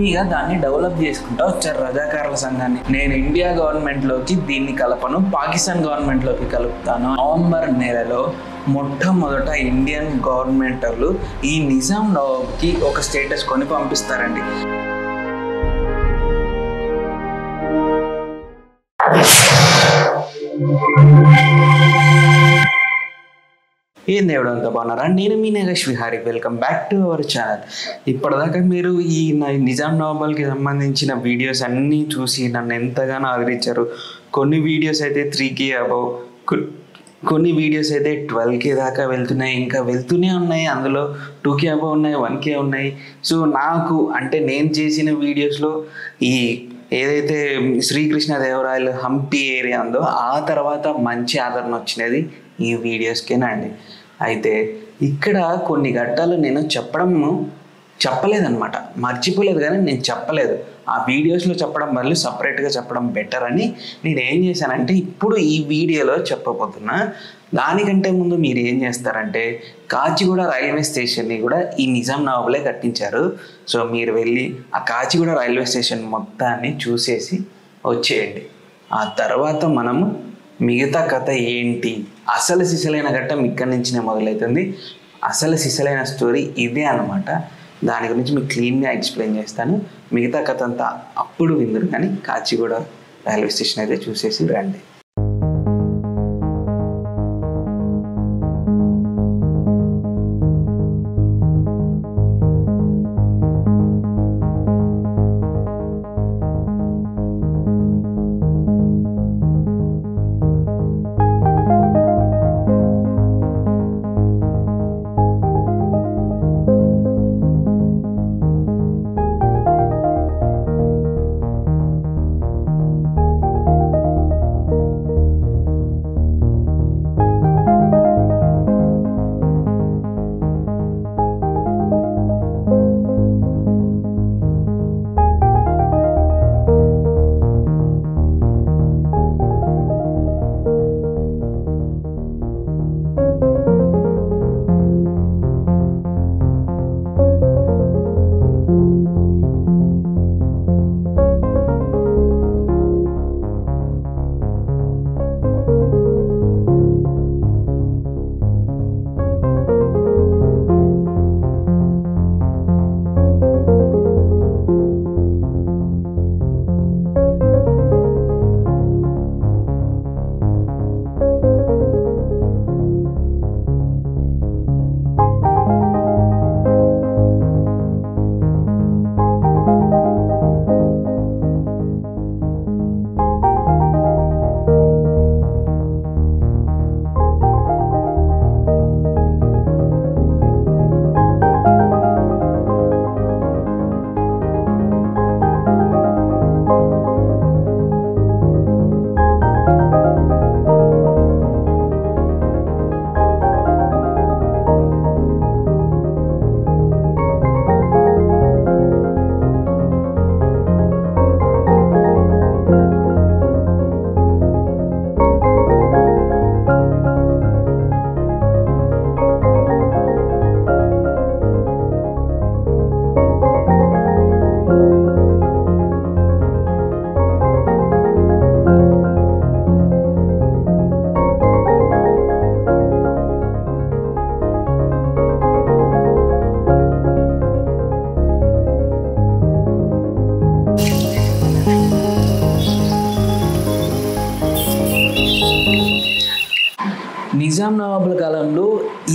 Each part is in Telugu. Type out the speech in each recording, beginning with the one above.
మీగా దాన్ని డెవలప్ చేసుకుంటా వచ్చారు రజాకారుల సంఘాన్ని. నేను ఇండియా గవర్నమెంట్లోకి దీన్ని కలపను, పాకిస్తాన్ గవర్నమెంట్లోకి కలుపుతాను. నవంబర్ నెలలో మొట్టమొదట ఇండియన్ గవర్నమెంటర్లు ఈ నిజాం నవాబ్కి ఒక స్టేటస్ కొని పంపిస్తారండి. ఏం దేవుడు అంతా బాగున్నారా? నేను మీ Nagesh Vihari. Welcome back to our channel. ఇప్పటిదాకా మీరు ఈ నిజాం నవాబులకి సంబంధించిన వీడియోస్ అన్నీ చూసి నన్ను ఎంతగానో ఆదరించారు. కొన్ని వీడియోస్ అయితే 3K అబౌవ్, కొన్ని వీడియోస్ అయితే 12K దాకా వెళ్తున్నాయి, ఇంకా వెళ్తూనే ఉన్నాయి. అందులో 2K అబౌవ్ ఉన్నాయి, 1K ఉన్నాయి. సో నాకు అంటే నేను చేసిన వీడియోస్లో ఈ ఏదైతే శ్రీకృష్ణదేవరాయలు హంపి ఏరియా ఉందో ఆ తర్వాత మంచి ఆదరణ వచ్చినది ఈ వీడియోస్కేనండి. అయితే ఇక్కడ కొన్ని ఘట్టాలు నేను చెప్పలేదన్నమాట, మర్చిపోలేదు, కానీ నేను చెప్పలేదు. ఆ వీడియోస్లో చెప్పడం బదులు సపరేట్గా చెప్పడం బెటర్ అని నేను ఏం చేశానంటే ఇప్పుడు ఈ వీడియోలో చెప్పబోతున్నా. దానికంటే ముందు మీరు ఏం చేస్తారంటే కాచిగూడ రైల్వే స్టేషన్ని కూడా ఈ నిజాం నవాబులే కట్టించారు. సో మీరు వెళ్ళి ఆ కాచిగూడ రైల్వే స్టేషన్ మొత్తాన్ని చూసేసి వచ్చేయండి. ఆ తర్వాత మనము మిగతా కథ ఏంటి, అసలు సిసలైన ఘట్టం ఇక్కడి నుంచినే మొదలవుతుంది. అసలు సిసలైన స్టోరీ ఇదే అన్నమాట. దాని గురించి మీకు క్లీన్గా ఎక్స్ప్లెయిన్ చేస్తాను. మిగతా కథ అంతా అప్పుడు విందురు, కానీ కాచిగూడ రైల్వే స్టేషన్ అయితే చూసేసి రండి. నిజాం నవాబుల కాలంలో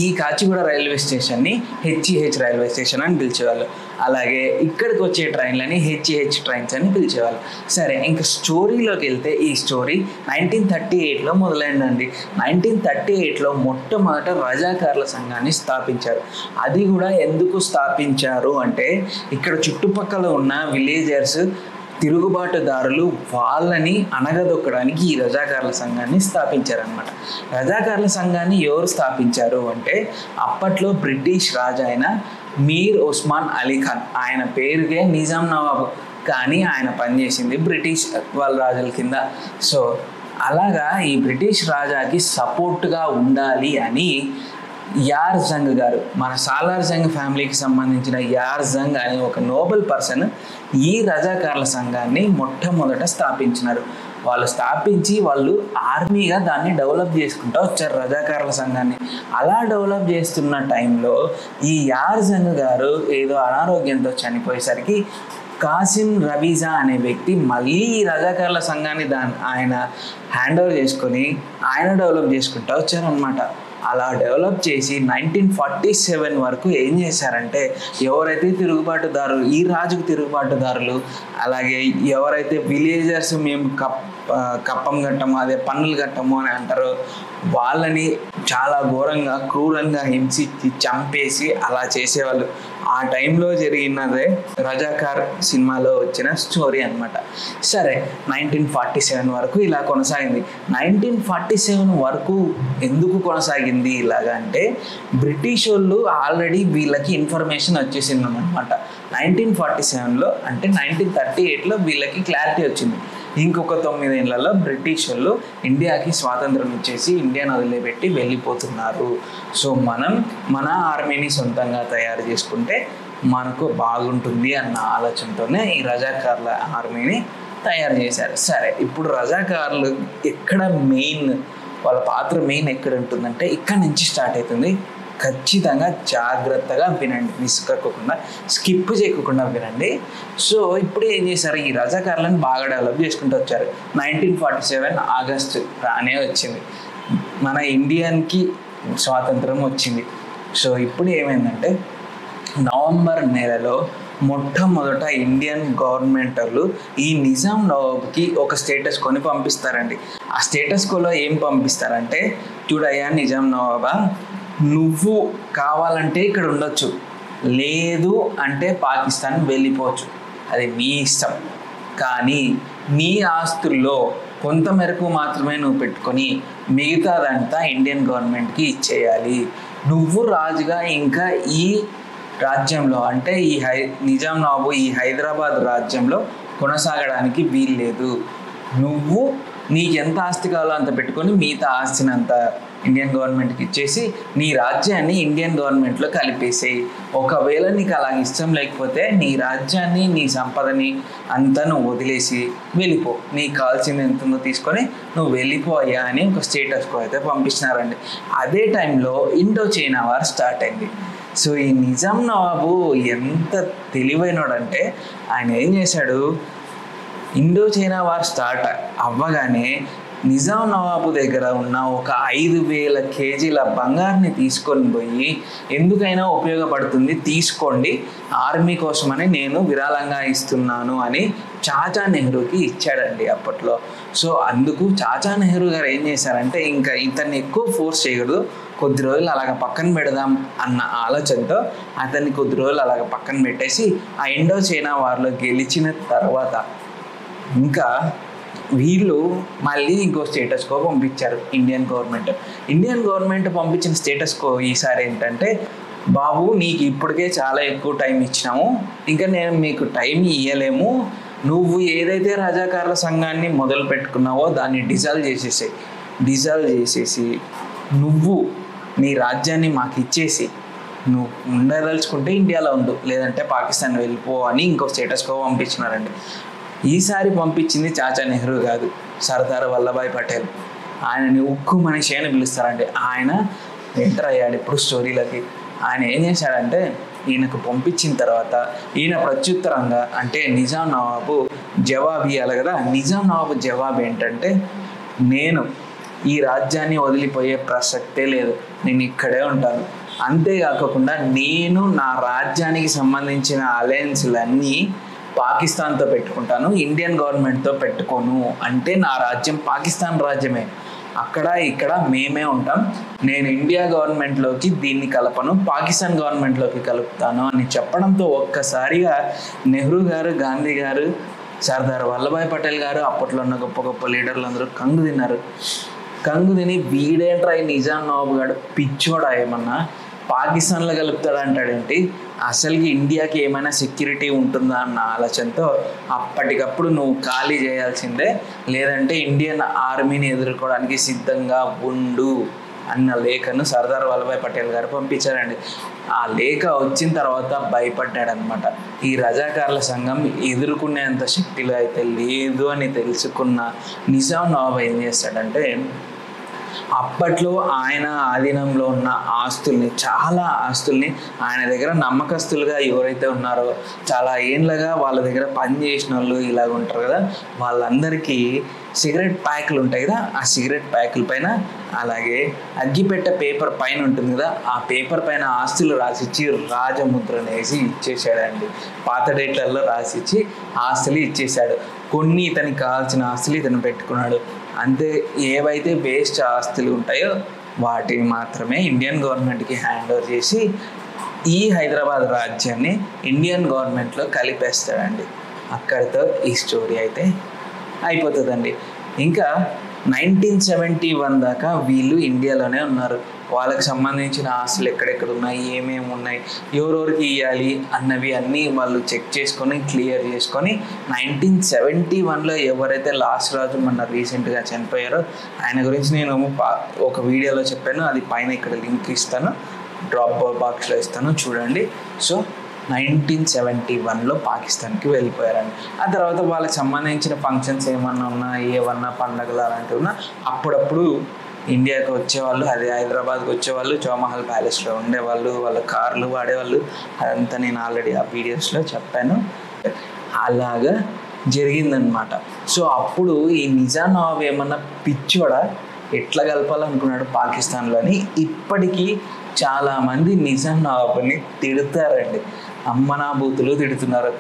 ఈ కాచిగూడ రైల్వే స్టేషన్ని HEH రైల్వే స్టేషన్ అని పిలిచేవాళ్ళు. అలాగే ఇక్కడికి వచ్చే ట్రైన్లని HEH ట్రైన్స్ అని పిలిచేవాళ్ళు. సరే, ఇంకా స్టోరీలోకి వెళ్తే ఈ స్టోరీ 1938లో మొదలైందండి. 1938లో మొట్టమొదట రజాకార్ల సంఘాన్ని స్థాపించారు. అది కూడా ఎందుకు స్థాపించారు అంటే ఇక్కడ చుట్టుపక్కల ఉన్న విలేజర్స్ తిరుగుబాటుదారులు వాళ్ళని అణగదొక్కడానికి ఈ రజాకార్ల సంఘాన్ని స్థాపించారనమాట. రజాకార్ల సంఘాన్ని ఎవరు స్థాపించారు అంటే అప్పట్లో బ్రిటిష్ రాజు అయిన మీర్ ఉస్మాన్ అలీ ఖాన్, ఆయన పేరుకే నిజాం నవాబు, కానీ ఆయన పనిచేసింది బ్రిటిష్ వాళ్ళ రాజుల కింద. సో అలాగా ఈ బ్రిటిష్ రాజాకి సపోర్ట్గా ఉండాలి అని యార్ జంగ్ గారు, మన సాలార్ జంగ్ ఫ్యామిలీకి సంబంధించిన యార్ జంగ్ అనే ఒక నోబెల్ పర్సన్ ఈ రజాకార్ల సంఘాన్ని మొట్టమొదట స్థాపించినారు. వాళ్ళు స్థాపించి వాళ్ళు ఆర్మీగా దాన్ని డెవలప్ చేసుకుంటూ వచ్చారు రజాకార్ల సంఘాన్ని. అలా డెవలప్ చేస్తున్న టైంలో ఈ యార్ జంగ్ గారు ఏదో అనారోగ్యంతో చనిపోయేసరికి కాసిం రవీజా అనే వ్యక్తి మళ్ళీ ఈ రజాకార్ల సంఘాన్ని ఆయన హ్యాండ్ ఓవర్ చేసుకొని ఆయన డెవలప్ చేసుకుంటూ వచ్చారనమాట. అలా డెవలప్ చేసి 1947 వరకు ఏం చేశారంటే, ఎవరైతే తిరుగుబాటుదారులు, ఈ రాజుకు తిరుగుబాటుదారులు, అలాగే ఎవరైతే విలేజర్స్ మేము కప్పం కట్టము, అదే పన్నులు కట్టము అని అంటారో వాళ్ళని చాలా ఘోరంగా క్రూరంగా హింసించి చంపేసి అలా చేసేవాళ్ళు. ఆ టైంలో జరిగినదే రజాకార్ సినిమాలో వచ్చిన స్టోరీ అనమాట. సరే, 1947 వరకు ఇలా కొనసాగింది. 1947 వరకు ఎందుకు కొనసాగింది ఇలాగా అంటే, బ్రిటిష్ వాళ్ళు ఆల్రెడీ వీళ్ళకి ఇన్ఫర్మేషన్ వచ్చేసింది అనమాట. 1947లో అంటే 1938లో వీళ్ళకి క్లారిటీ వచ్చింది. ఇంకొక 9 ఏళ్లలో బ్రిటిష్ వాళ్ళు ఇండియాకి స్వాతంత్రం ఇచ్చేసి ఇండియాను వదిలిపెట్టి వెళ్ళిపోతున్నారు. సో మనం మన ఆర్మీని సొంతంగా తయారు చేసుకుంటే మనకు బాగుంటుంది అన్న ఆలోచనతోనే ఈ రజాకార్ల ఆర్మీని తయారు చేశారు. సరే, ఇప్పుడు రజాకార్లు ఎక్కడ మెయిన్, వాళ్ళ పాత్ర మెయిన్ ఎక్కడ ఉంటుందంటే ఇక్కడ నుంచి స్టార్ట్ అవుతుంది. ఖచ్చితంగా జాగ్రత్తగా వినండి, మిస్ కాకుండా, స్కిప్ చేయకుండా వినండి. సో ఇప్పుడు ఏం చేశారు, ఈ రజాకార్లను బాగా డెవలప్ చేసుకుంటూ వచ్చారు. 1947 ఆగస్టు రానే వచ్చింది, మన ఇండియన్కి స్వాతంత్రం వచ్చింది. సో ఇప్పుడు ఏమైందంటే, నవంబర్ నెలలో మొట్టమొదట ఇండియన్ గవర్నమెంట్ వాళ్ళు ఈ నిజాం నవాబ్కి ఒక స్టేటస్ కొని పంపిస్తారండి. ఆ స్టేటస్ కోలో ఏం పంపిస్తారంటే, చూడయ్యా నిజాం నవాబా, నువ్వు కావాలంటే ఇక్కడ ఉండొచ్చు, లేదు అంటే పాకిస్తాన్ వెళ్ళిపోవచ్చు, అది నీ ఇష్టం. కానీ నీ ఆస్తుల్లో కొంత మేరకు మాత్రమే నువ్వు పెట్టుకొని మిగతాదంతా ఇండియన్ గవర్నమెంట్కి ఇచ్చేయాలి. నువ్వు రాజుగా ఇంకా ఈ రాజ్యంలో అంటే నిజాం నవాబు ఈ హైదరాబాద్ రాజ్యంలో కొనసాగడానికి వీల్లేదు. నువ్వు నీకు ఎంత ఆస్తి కావాలో అంత పెట్టుకొని మిగతా ఆస్తిని అంత ఇండియన్ గవర్నమెంట్కి ఇచ్చేసి నీ రాజ్యాన్ని ఇండియన్ గవర్నమెంట్లో కలిపేసేయి. ఒకవేళ నీకు అలా ఇష్టం లేకపోతే నీ రాజ్యాన్ని, నీ సంపదని అంతా నువ్వు వదిలేసి వెళ్ళిపో, నీకు కావాల్సింది ఎంత ఉందో తీసుకొని నువ్వు వెళ్ళిపోయా అని ఒక స్టేటస్కో అయితే పంపించినారండి. అదే టైంలో ఇండో చైనా వార్ స్టార్ట్ అయింది. సో ఈ నిజాం నవాబు ఎంత తెలివైనడంటే, ఆయన ఏం చేశాడు, ఇండో చైనా వార్ స్టార్ట్ అవ్వగానే నిజాం నవాబు దగ్గర ఉన్న ఒక 5,000 కేజీల బంగారుని తీసుకొని పోయి, ఎందుకైనా ఉపయోగపడుతుంది తీసుకోండి, ఆర్మీ కోసమని నేను విరాళంగా ఇస్తున్నాను అని చాచా నెహ్రూకి ఇచ్చాడండి అప్పట్లో. సో అందుకు చాచా నెహ్రూ గారు ఏం చేశారంటే, ఇంకా ఇతన్ని ఎక్కువ ఫోర్స్ చేయకూడదు, కొద్ది రోజులు అలాగ పక్కన పెడదాం అన్న ఆలోచనతో అతన్ని కొద్ది రోజులు అలాగ పక్కన పెట్టేసి ఆ ఇండో చైనా వార్లో గెలిచిన తర్వాత ఇంకా వీళ్ళు మళ్ళీ ఇంకో స్టేటస్ కో పంపించారు ఇండియన్ గవర్నమెంట్ పంపించిన స్టేటస్ కో ఈసారి ఏంటంటే, బాబు నీకు ఇప్పటికే చాలా ఎక్కువ టైం ఇచ్చినాము, ఇంకా నేను మీకు టైం ఇవ్వలేము, నువ్వు ఏదైతే రజాకార్ల సంఘాన్ని మొదలు పెట్టుకున్నావో దాన్ని డిజాల్వ్ చేసేసి నువ్వు నీ రాజ్యాన్ని మాకు ఇచ్చేసి నువ్వు ఉండదలుచుకుంటే ఇండియాలో ఉండు, లేదంటే పాకిస్తాన్ వెళ్ళిపో అని ఇంకో స్టేటస్ కో పంపించినారండి. ఈసారి పంపించింది చాచా నెహ్రూ కాదు, సర్దార్ వల్లభాయ్ పటేల్. ఆయనని ఉక్కు మనిషి అని పిలుస్తారండి. ఆయన ఎంటర్ అయ్యాడు ఇప్పుడు స్టోరీలకి. ఆయన ఏం చేశాడంటే, ఈయనకు పంపించిన తర్వాత ఈయన ప్రత్యుత్తరంగా అంటే నిజాం నవాబు జవాబు ఇవ్వాలి కదా. నిజాం నవాబు జవాబు ఏంటంటే, నేను ఈ రాజ్యాన్ని వదిలిపోయే ప్రసక్తే లేదు, నేను ఇక్కడే ఉంటాను, అంతేకాకుండా నేను నా రాజ్యానికి సంబంధించిన అలయన్స్లన్నీ పాకిస్తాన్తో పెట్టుకుంటాను, ఇండియన్ గవర్నమెంట్తో పెట్టుకోను, అంటే నా రాజ్యం పాకిస్తాన్ రాజ్యమే, అక్కడ ఇక్కడ మేమే ఉంటాం, నేను ఇండియా గవర్నమెంట్లోకి దీన్ని కలపను, పాకిస్తాన్ గవర్నమెంట్లోకి కలుపుతాను అని చెప్పడంతో ఒక్కసారిగా నెహ్రూ గారు, గాంధీ గారు, సర్దార్ వల్లభాయ్ పటేల్ గారు, అప్పట్లో ఉన్న గొప్ప గొప్ప లీడర్లు అందరూ కంగు తిని వీడేంట్రా ఈ నిజాం నవాబు గారు పిచ్చోడా, ఏమన్నా పాకిస్తాన్లో కలుపుతాడంటాడేంటి, అసలుకి ఇండియాకి ఏమైనా సెక్యూరిటీ ఉంటుందా అన్న ఆలోచనతో అప్పటికప్పుడు నువ్వు ఖాళీ చేయాల్సిందే, లేదంటే ఇండియన్ ఆర్మీని ఎదుర్కోవడానికి సిద్ధంగా ఉండు అన్న లేఖను సర్దార్ వల్లభాయ్ పటేల్ గారు పంపించారండి. ఆ లేఖ వచ్చిన తర్వాత భయపడ్డాడనమాట. ఈ రజాకార్ల సంఘం ఎదుర్కొనేంత శక్తిలో అయితే లేదు అని తెలుసుకున్న నిజాం నవాబ్ ఏం చేస్తాడంటే, అప్పట్లో ఆయన ఆధీనంలో ఉన్న చాలా ఆస్తుల్ని ఆయన దగ్గర నమ్మకస్తులుగా ఎవరైతే ఉన్నారో, చాలా ఏండ్లుగా వాళ్ళ దగ్గర పని చేసిన వాళ్ళు ఇలాగ ఉంటారు కదా, వాళ్ళందరికీ సిగరెట్ ప్యాకులు ఉంటాయి కదా, ఆ సిగరెట్ ప్యాకుల పైన, అలాగే అగ్గిపెట్టె పేపర్ పైన ఉంటుంది కదా, ఆ పేపర్ పైన ఆస్తులు రాసిచ్చి రాజముద్రను వేసి ఇచ్చేసాడండి. పాత డేట్లలో రాసిచ్చి ఆస్తులు ఇచ్చేసాడు. కొన్ని ఇతనికి కావాల్సిన ఆస్తులు ఇతను పెట్టుకున్నాడు. అంతే. ఏవైతే వేస్ట్ ఆస్తులు ఉంటాయో వాటిని మాత్రమే ఇండియన్ గవర్నమెంట్కి హ్యాండ్ ఓవర్ చేసి ఈ హైదరాబాద్ రాజ్యాన్ని ఇండియన్ గవర్నమెంట్లో కలిపేస్తాడండి. అక్కడితో ఈ స్టోరీ అయితే అయిపోతుందండి. ఇంకా 1971 దాకా వీళ్ళు ఇండియాలోనే ఉన్నారు. వాళ్ళకి సంబంధించిన ఆస్తులు ఎక్కడెక్కడ ఉన్నాయి, ఏమేమి ఉన్నాయి, ఎవరెవరికి ఇవ్వాలి అన్నవి అన్నీ వాళ్ళు చెక్ చేసుకొని క్లియర్ చేసుకొని 1971లో ఎవరైతే లాస్ట్ రాజు మొన్న రీసెంట్గా చనిపోయారో ఆయన గురించి నేను ఒక వీడియోలో చెప్పాను. అది పైన ఇక్కడ లింక్ ఇస్తాను, డ్రాప్ బాక్స్లో ఇస్తాను, చూడండి. సో 1971లో పాకిస్తాన్కి వెళ్ళిపోయారండి. ఆ తర్వాత వాళ్ళకి సంబంధించిన ఫంక్షన్స్ ఏమన్నా ఉన్నా, ఏమన్నా పండగలు అలాంటివి ఉన్నా అప్పుడప్పుడు ఇండియాకి వచ్చేవాళ్ళు, అదే హైదరాబాద్కి వచ్చేవాళ్ళు, చౌమహల్ ప్యాలెస్లో ఉండేవాళ్ళు, వాళ్ళ కార్లు వాడేవాళ్ళు. అదంతా నేను ఆల్రెడీ ఆ వీడియోస్లో చెప్పాను. అలాగా జరిగిందనమాట. సో అప్పుడు ఈ నిజాం నవాబ్ ఏమన్నా పిచ్చోడా ఎట్లా కలపాలనుకున్నాడు పాకిస్తాన్లోని. ఇప్పటికీ చాలామంది నిజాం నవాబ్ని తిడతారండి, అమ్మనాభూతులు తిడుతున్నారు.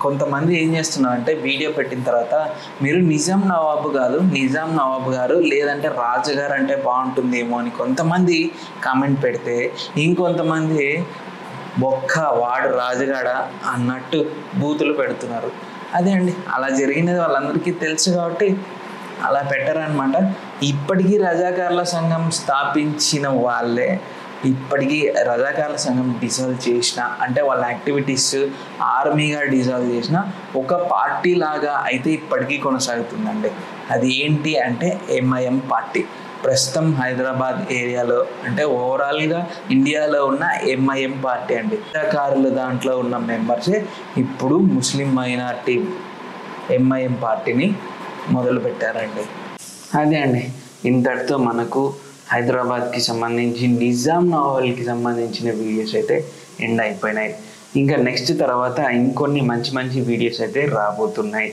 కొంతమంది ఏం చేస్తున్నారంటే వీడియో పెట్టిన తర్వాత మీరు నిజాం నవాబు కాదు, నిజాం నవాబు గారు లేదంటే రాజుగారు అంటే బాగుంటుందేమో అని కొంతమంది కామెంట్ పెడితే, ఇంకొంతమంది వాడు రాజుగాడ అన్నట్టు బూతులు పెడుతున్నారు. అదే అండి, అలా జరిగినది వాళ్ళందరికీ తెలుసు కాబట్టి అలా పెట్టారనమాట. ఇప్పటికీ రజాకార్ల సంఘం స్థాపించిన వాళ్ళే ఇప్పటికీ రజాకార్ల సంఘం డిజాల్వ్ చేసిన, అంటే వాళ్ళ యాక్టివిటీస్ ఆర్మీగా డిజాల్వ్ చేసిన ఒక పార్టీ లాగా అయితే ఇప్పటికీ కొనసాగుతుందండి. అది ఏంటి అంటే MIM పార్టీ. ప్రస్తుతం హైదరాబాద్ ఏరియాలో అంటే ఓవరాల్గా ఇండియాలో ఉన్న MIM పార్టీ అండి. రజాకారులు దాంట్లో ఉన్న మెంబర్సే ఇప్పుడు ముస్లిం మైనారిటీ MIM పార్టీని మొదలు పెట్టారండి. అదే అండి, ఇంతటితో మనకు హైదరాబాద్కి సంబంధించి నిజాం నవాబులకి సంబంధించిన వీడియోస్ అయితే ఎండ్ అయిపోయినాయి. ఇంకా నెక్స్ట్ తర్వాత ఇంకొన్ని మంచి మంచి వీడియోస్ అయితే రాబోతున్నాయి.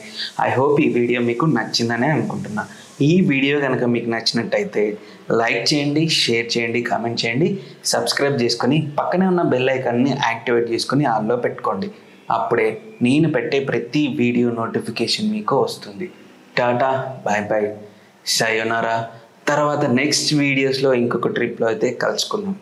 ఐ హోప్ ఈ వీడియో మీకు నచ్చిందనే అనుకుంటున్నా. ఈ వీడియో కనుక మీకు నచ్చినట్టయితే లైక్ చేయండి, షేర్ చేయండి, కామెంట్ చేయండి, సబ్స్క్రైబ్ చేసుకొని పక్కనే ఉన్న బెల్ ఐకాన్ని యాక్టివేట్ చేసుకొని ఆన్లో పెట్టుకోండి. అప్పుడే నేను పెట్టే ప్రతి వీడియో నోటిఫికేషన్ మీకు వస్తుంది. Tata, bye bye, sayonara. తర్వాత నెక్స్ట్ వీడియోస్లో ఇంకొక ట్రిప్లో అయితే కలుసుకుందాం.